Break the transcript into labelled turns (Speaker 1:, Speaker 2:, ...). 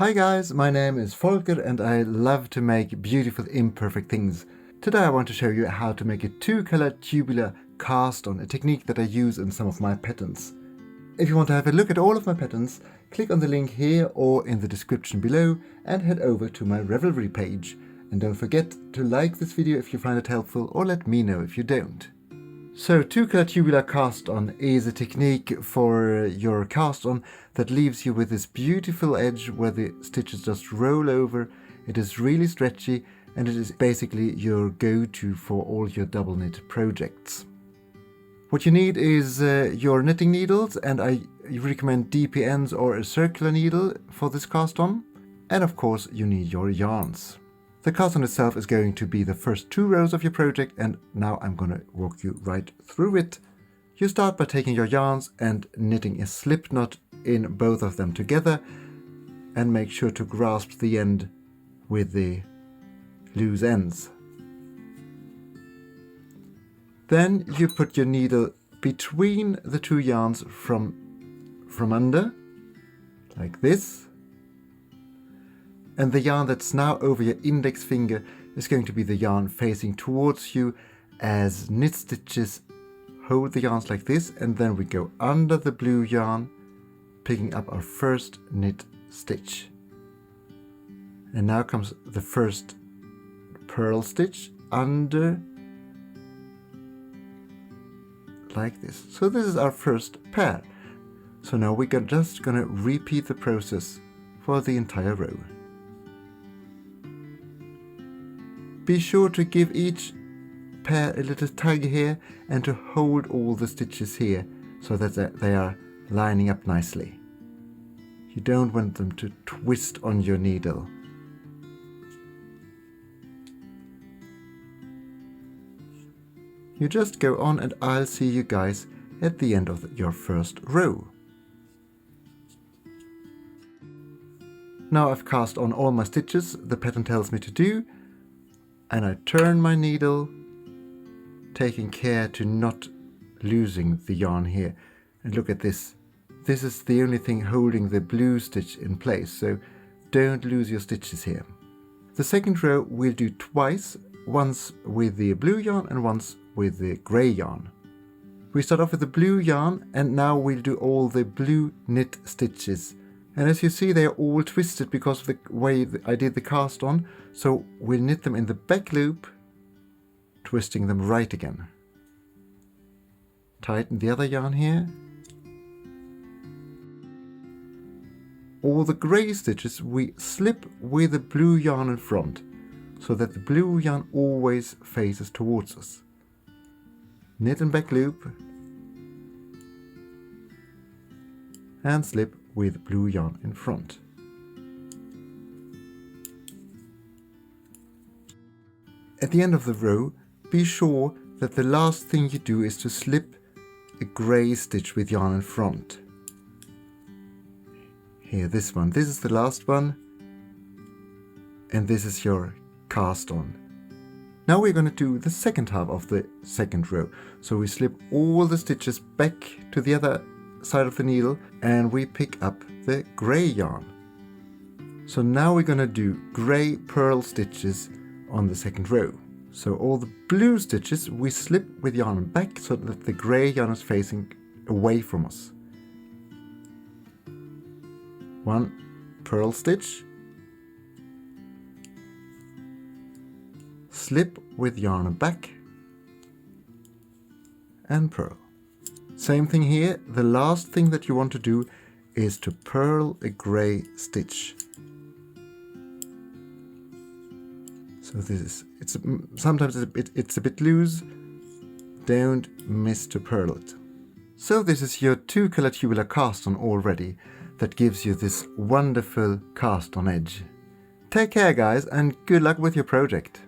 Speaker 1: Hi guys, my name is Volker and I love to make beautiful imperfect things. Today I want to show you how to make a two-color tubular cast on, a technique that I use in some of my patterns. If you want to have a look at all of my patterns, click on the link here or in the description below and head over to my Ravelry page. And don't forget to like this video if you find it helpful, or let me know if you don't. So two-color tubular cast on is a technique for your cast on that leaves you with this beautiful edge where the stitches just roll over. It is really stretchy and it is basically your go-to for all your double knit projects. What you need is your knitting needles, and I recommend DPNs or a circular needle for this cast on. And of course you need your yarns. The cast on itself is going to be the first 2 rows of your project, and now I'm going to walk you right through it. You start by taking your yarns and knitting a slip knot in both of them together, and make sure to grasp the end with the loose ends. Then you put your needle between the 2 yarns from under, like this. And the yarn that's now over your index finger is going to be the yarn facing towards you as knit stitches. Hold the yarns like this, and then we go under the blue yarn, picking up our first knit stitch. And now comes the first purl stitch under, like this. So this is our first pair. So now we're just going to repeat the process for the entire row. Be sure to give each pair a little tug here and to hold all the stitches here so that they are lining up nicely. You don't want them to twist on your needle. You just go on and I'll see you guys at the end of your first row. Now I've cast on all my stitches the pattern tells me to do. And I turn my needle, taking care to not losing the yarn here. And look at this. This is the only thing holding the blue stitch in place, so don't lose your stitches here. The second row we'll do twice, once with the blue yarn and once with the grey yarn. We start off with the blue yarn, and now we'll do all the blue knit stitches. And as you see, they are all twisted because of the way I did the cast on. So we'll knit them in the back loop, twisting them right again. Tighten the other yarn here. All the grey stitches we slip with the blue yarn in front, so that the blue yarn always faces towards us. Knit and back loop, and slip with blue yarn in front. At the end of the row, be sure that the last thing you do is to slip a grey stitch with yarn in front. Here, this one. This is the last one, and this is your cast on. Now we're going to do the second half of the second row. So we slip all the stitches back to the other side of the needle and we pick up the grey yarn. So now we're going to do grey purl stitches on the second row. So all the blue stitches we slip with yarn back so that the grey yarn is facing away from us. 1 purl stitch, slip with yarn back, and purl. Same thing here. The last thing that you want to do is to purl a grey stitch. So this is, sometimes it's a bit loose. Don't miss to purl it. So this is your 2-color tubular cast on already that gives you this wonderful cast on edge. Take care guys, and good luck with your project.